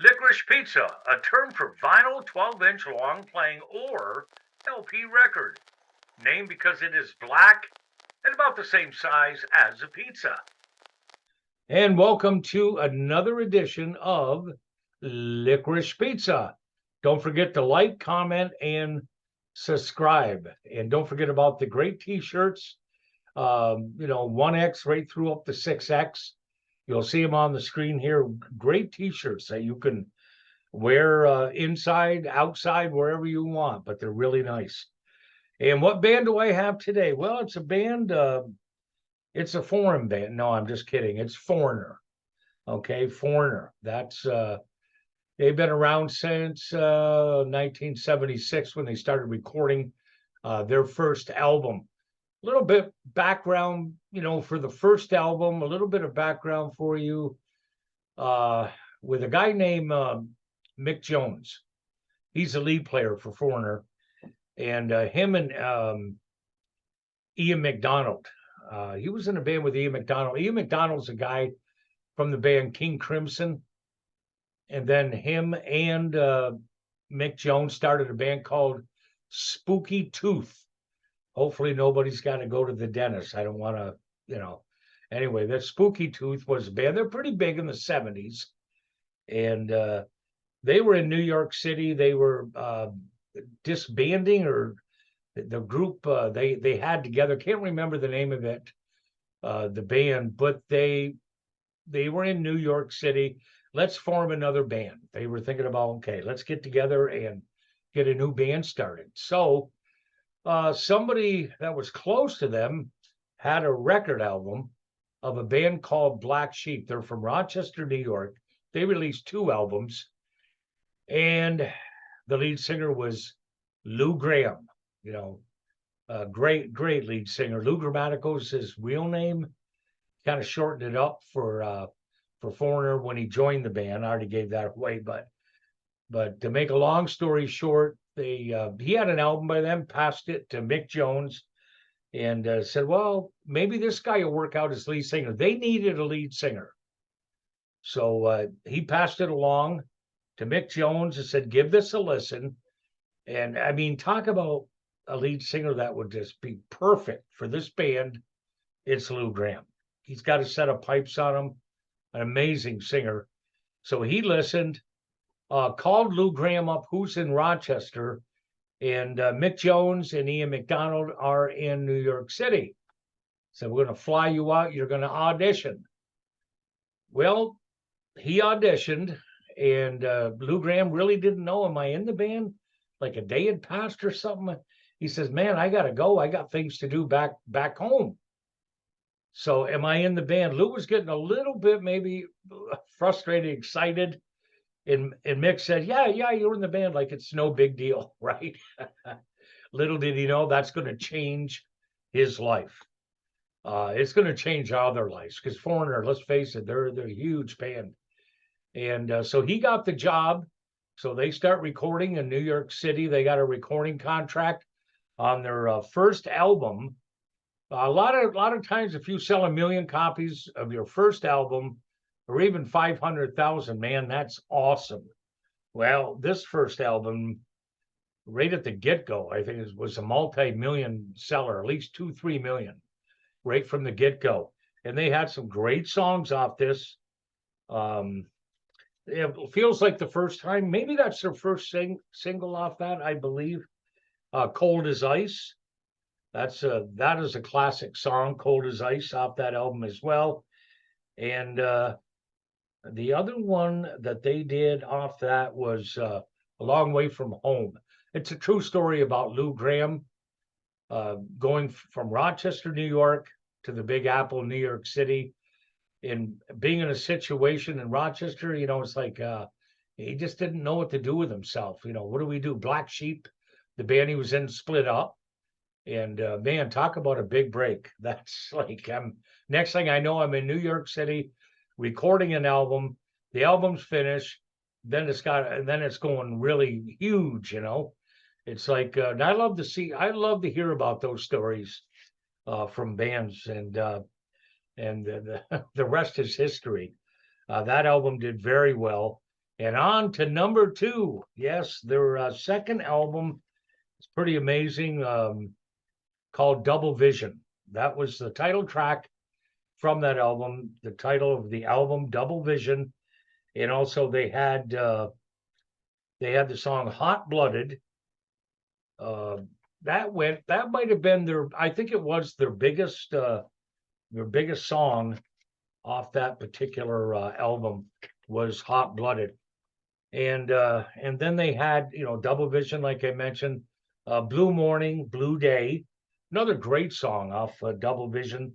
Licorice Pizza, a term for vinyl 12-inch long playing or LP record, named because it is black and about the same size as a pizza. And welcome to another edition of Licorice Pizza. Don't forget to like, comment, and subscribe. And don't forget about the great t-shirts, 1X right through up to 6X. You'll see them on the screen here. Great t-shirts that you can wear inside, outside, wherever you want, but they're really nice. And what band do I have today? Well, it's a band, it's a foreign band. No, I'm just kidding. It's Foreigner. Okay, Foreigner. They've been around since 1976 when they started recording their first album. A little bit background, for the first album, a little bit of background for you with a guy named Mick Jones. He's the lead player for Foreigner, and him and Ian McDonald. He was in a band with Ian McDonald. Ian McDonald's a guy from the band King Crimson. And then him and Mick Jones started a band called Spooky Tooth. Hopefully nobody's got to go to the dentist. I don't want to, Anyway, that Spooky Tooth was a band. They're pretty big in the 70s. And they were in New York City. They were disbanding, or the group they had together. Can't remember the name of it, the band, but they were in New York City. Let's form another band. They were thinking about, okay, let's get together and get a new band started. So somebody that was close to them had a record album of a band called Black Sheep. They're from Rochester, New York. They released 2 albums, and the lead singer was Lou Gramm. Great lead singer. Lou Grammatico's his real name. Kind of shortened it up for Foreigner when he joined the band. I already gave that away, but to make a long story short, he had an album by them, passed it to Mick Jones, and said, well, maybe this guy will work out as lead singer. They needed a lead singer. So he passed it along to Mick Jones and said, give this a listen. And I mean, talk about a lead singer that would just be perfect for this band. It's Lou Gramm. He's got a set of pipes on him, an amazing singer. So he listened, called Lou Gramm up, who's in Rochester, and Mick Jones and Ian McDonald are in New York City. So we're going to fly you out. You're going to audition. Well, he auditioned, and Lou Gramm really didn't know, am I in the band? Like a day had passed or something. He says, man, I got to go. I got things to do back home. So am I in the band? Lou was getting a little bit maybe frustrated, excited. And Mick said, yeah, you're in the band. Like it's no big deal, right? Little did he know that's going to change his life. It's going to change all their lives, because Foreigner, let's face it, they're a huge band. And so he got the job. So they start recording in New York City. They got a recording contract on their first album. A lot of times, if you sell 1 million copies of your first album, or even 500,000, man, that's awesome. Well, this first album, right at the get-go, I think it was a multi-million seller, at least 2-3 million, right from the get-go. And they had some great songs off this. It feels like the first time. Maybe that's their first single off that, I believe. Cold as Ice. That is a classic song, Cold as Ice, off that album as well. And the other one that they did off that was A Long Way From Home. It's a true story about Lou Gramm going from Rochester, New York to the Big Apple, New York City, and being in a situation in Rochester, it's like he just didn't know what to do with himself. What do we do? Black Sheep, the band he was in, split up. And man, talk about a big break. That's like, next thing I know, I'm in New York City recording an album. The album's finished. Then it's going really huge, It's like, and I love to hear about those stories from bands, and the rest is history. That album did very well. And on to number 2. Yes, their second album is pretty amazing, called Double Vision. That was the title track from that album, the title of the album, Double Vision. And also they had the song Hot Blooded. That might have been their, I think it was their biggest song off that particular album was Hot Blooded. And then they had, Double Vision, like I mentioned, Blue Morning, Blue Day, another great song off Double Vision.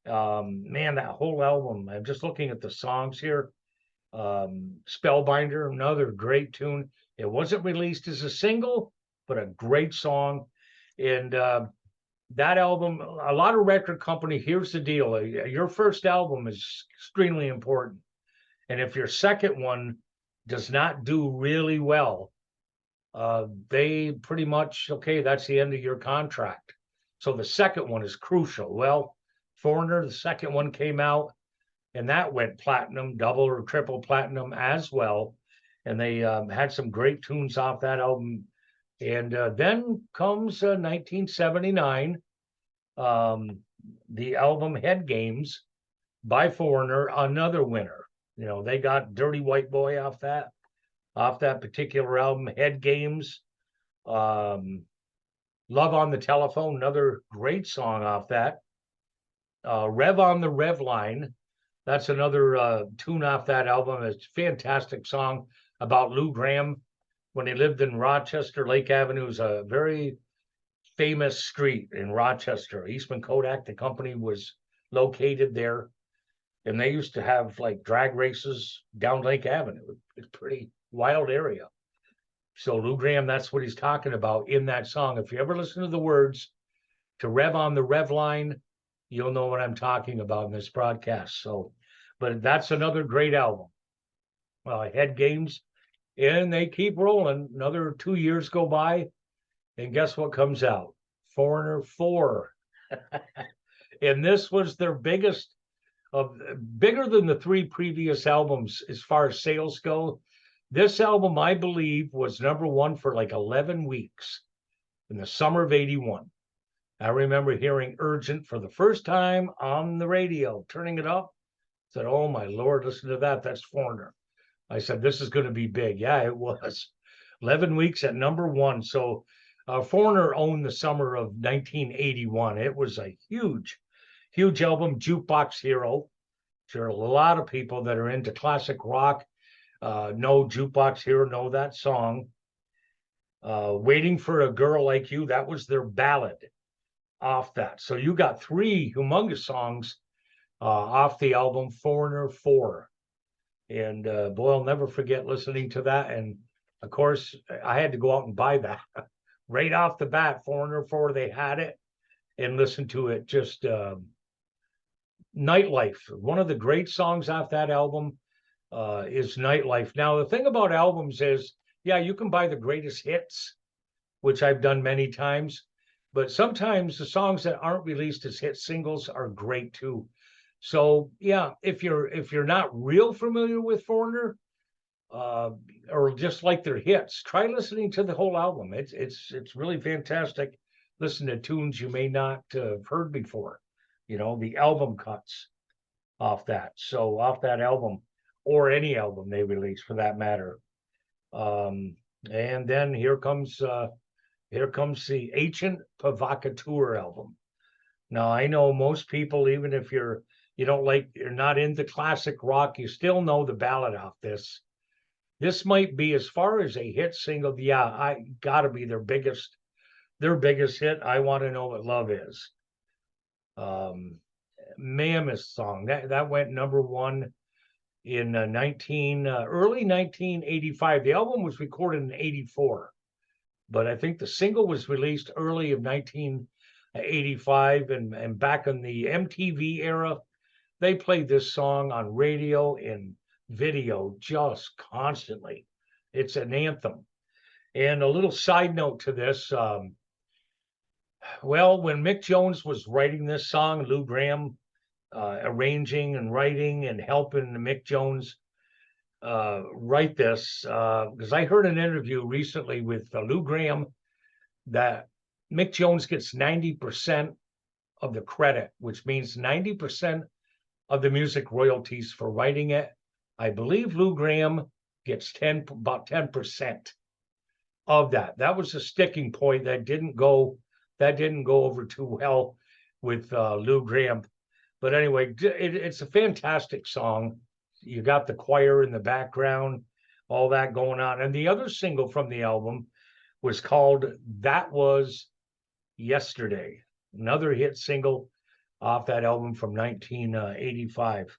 Man, that whole album, I'm just looking at the songs here. Spellbinder, another great tune. It wasn't released as a single, but a great song. And that album, a lot of record company, here's the deal. Your first album is extremely important. And if your second one does not do really well, they pretty much, okay, that's the end of your contract. So the second one is crucial. Well, Foreigner, the second one came out, and that went platinum, double or triple platinum as well. And they had some great tunes off that album. And then comes 1979, the album Head Games by Foreigner, another winner. They got Dirty White Boy off that particular album, Head Games. Love on the Telephone, another great song off that. Rev on the Rev Line, that's another tune off that album. It's a fantastic song about Lou Gramm when he lived in Rochester. Lake Avenue is a very famous street in Rochester. Eastman Kodak, the company, was located there. And they used to have like drag races down Lake Avenue. It's a pretty wild area. So Lou Gramm, that's what he's talking about in that song. If you ever listen to the words to Rev on the Rev Line, you'll know what I'm talking about in this broadcast. So, but that's another great album. Head Games, and they keep rolling. Another 2 years go by, and guess what comes out? Foreigner 4. And this was their biggest, bigger than the 3 previous albums as far as sales go. This album, I believe, was number 1 for like 11 weeks in the summer of '81. I remember hearing Urgent for the first time on the radio, turning it up. Said, oh my Lord, listen to that. That's Foreigner. I said, this is going to be big. Yeah, it was. 11 weeks at number 1. So Foreigner owned the summer of 1981. It was a huge, huge album, Jukebox Hero. Sure, a lot of people that are into classic rock know Jukebox Hero, know that song. Waiting for a Girl Like You, that was their ballad off that. So you got 3 humongous songs off the album Foreigner 4. And boy, I'll never forget listening to that. And of course, I had to go out and buy that right off the bat. Foreigner 4, they had it, and listen to it. Just Nightlife. One of the great songs off that album is Nightlife. Now, the thing about albums is, yeah, you can buy the greatest hits, which I've done many times, but sometimes the songs that aren't released as hit singles are great too. So yeah, if you're not real familiar with Foreigner, or just like their hits, try listening to the whole album. It's really fantastic. Listen to tunes you may not have heard before. The album cuts off that. So off that album, or any album they release for that matter. And then here comes the Ancient Provocateur album. Now I know most people, even if you're not into classic rock, you still know the ballad off this. This might be, as far as a hit single, I gotta be their biggest hit. I Want to Know What Love Is. Mammoth song that went number 1 in early 1985. The album was recorded in '84, but I think the single was released early of 1985. And back in the MTV era, they played this song on radio and video just constantly. It's an anthem. And a little side note to this, when Mick Jones was writing this song, Lou Gramm arranging and writing and helping Mick Jones, write this because I heard an interview recently with Lou Gramm that Mick Jones gets 90% of the credit, which means 90% of the music royalties for writing it. I believe Lou Gramm gets about 10% of that. That was a sticking point that didn't go over too well with Lou Gramm. But anyway, it's a fantastic song. You got the choir in the background, all that going on. And the other single from the album was called That Was Yesterday, another hit single off that album from 1985.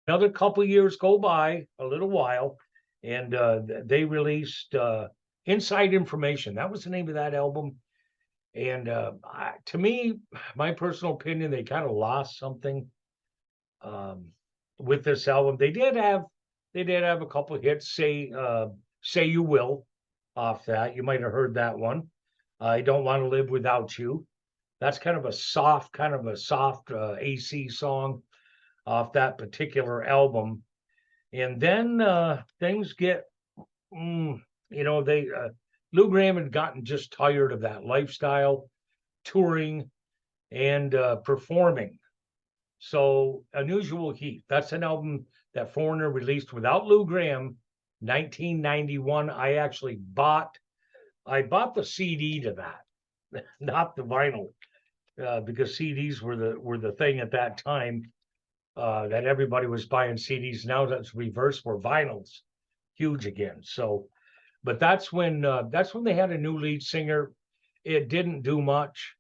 Another couple years go by, a little while, and they released Inside Information. That was the name of that album. And to me, my personal opinion, they kind of lost something with this album. They did have a couple of hits. Say You Will off that. You might have heard that one. I Don't Want to Live Without You. That's kind of a soft AC song off that particular album. And then things get, Lou Gramm had gotten just tired of that lifestyle, touring and performing. So Unusual Heat, that's an album that Foreigner released without Lou Gramm, 1991. I bought the CD to that, not the vinyl, because CDs were the thing at that time. That everybody was buying CDs. Now that's reverse, where vinyls huge again. So, but that's when they had a new lead singer. It didn't do much.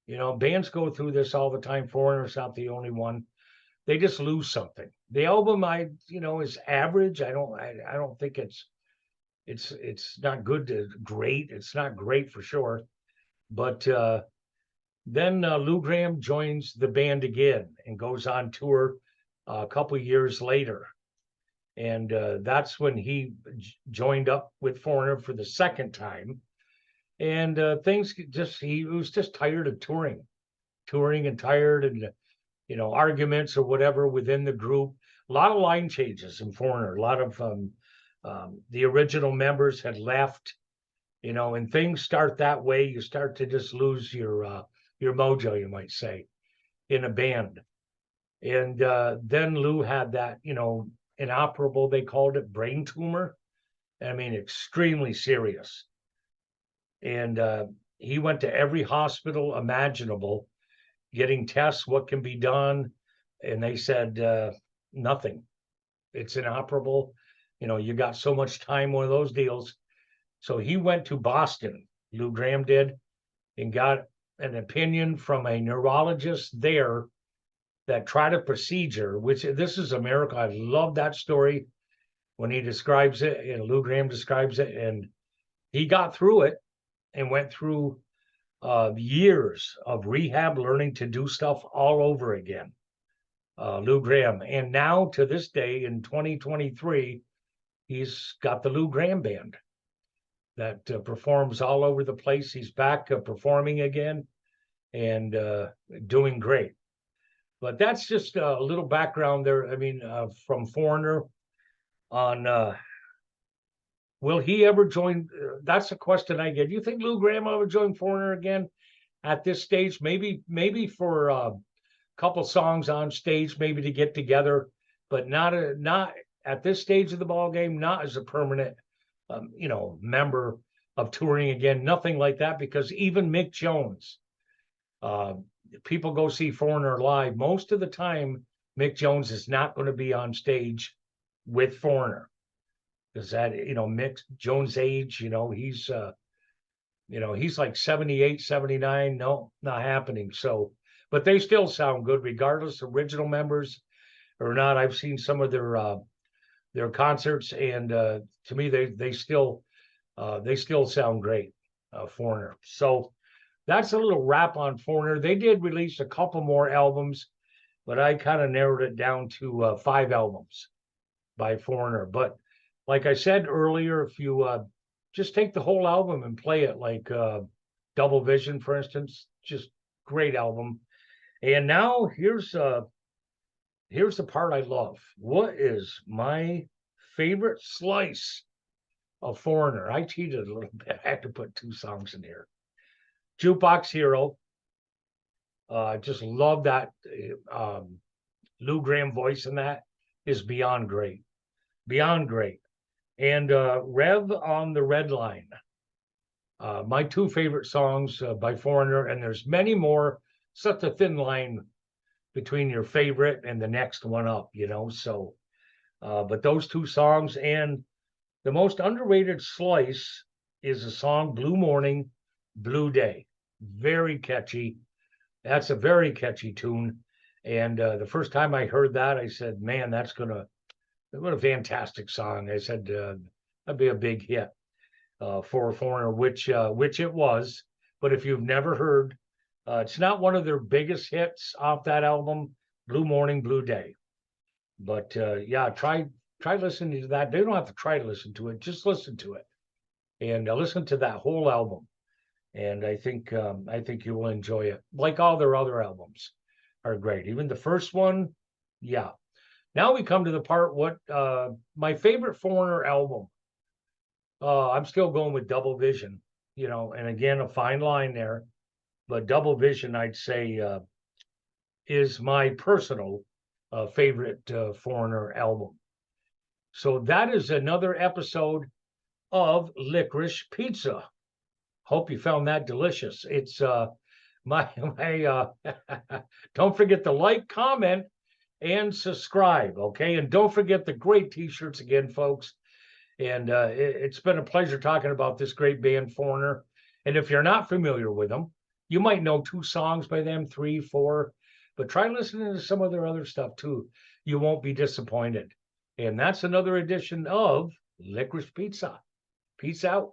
Bands go through this all the time. Foreigner's not the only one. They just lose something. The album, is average. I don't think it's not good to great. It's not great for sure. But then Lou Gramm joins the band again and goes on tour a couple years later. And that's when he joined up with Foreigner for the second time. And he was just tired of touring and tired, and, arguments or whatever within the group. A lot of line changes in Foreigner. A lot of the original members had left, and things start that way. You start to just lose your mojo, you might say, in a band. And then Lou had that, inoperable, they called it, brain tumor. I mean, extremely serious. And he went to every hospital imaginable, getting tests, what can be done. And they said, nothing. It's inoperable. You got so much time, one of those deals. So he went to Boston, Lou Gramm did, and got an opinion from a neurologist there that tried a procedure, which this is a miracle. I love that story when he describes it, and Lou Gramm describes it, and he got through it and went through years of rehab, learning to do stuff all over again. Lou Gramm. And now to this day in 2023, he's got the Lou Gramm Band that performs all over the place. He's back performing again and doing great. But that's just a little background there. I mean, from Foreigner on will he ever join? That's a question I get. Do you think Lou Gramm will ever join Foreigner again at this stage? Maybe for a couple songs on stage, maybe to get together, but not at this stage of the ball game, not as a permanent, member of touring again. Nothing like that, because even Mick Jones, people go see Foreigner live. Most of the time, Mick Jones is not going to be on stage with Foreigner. Because that, Mick Jones' age, he's like 78, 79. No, not happening. So, but they still sound good, regardless, original members or not. I've seen some of their concerts, and to me, they still sound great, Foreigner. So that's a little wrap on Foreigner. They did release a couple more albums, but I kind of narrowed it down to 5 albums by Foreigner. But like I said earlier, if you just take the whole album and play it, like Double Vision, for instance, just great album. And now here's here's the part I love. What is my favorite slice of Foreigner? I cheated a little bit. I had to put 2 songs in here. Jukebox Hero. I just love that. Lou Graham voice in that is beyond great. Beyond great. And Rev on the Red Line. My 2 favorite songs by Foreigner, and there's many more. Such a thin line between your favorite and the next one up, you know. So, but those 2 songs, and the most underrated slice is the song Blue Morning, Blue Day. Very catchy. That's a very catchy tune. And the first time I heard that, I said, man, what a fantastic song. I said, that'd be a big hit for Foreigner, which it was. But if you've never heard, it's not one of their biggest hits off that album, Blue Morning, Blue Day. But yeah, try listening to that. They don't have to try to listen to it, just listen to it. And listen to that whole album. And I think you will enjoy it. Like all their other albums are great. Even the first one, yeah. Now we come to the part what my favorite Foreigner album. I'm still going with Double Vision, you know, and again, a fine line there. But Double Vision, I'd say, is my personal favorite Foreigner album. So that is another episode of Licorice Pizza. Hope you found that delicious. It's my don't forget to like, comment, and subscribe, okay? And don't forget the great t-shirts again, folks. And it's been a pleasure talking about this great band, Foreigner. And if you're not familiar with them, you might know 2 songs by them, 3, 4, but try listening to some of their other stuff too. You won't be disappointed. And that's another edition of Licorice Pizza. Peace out.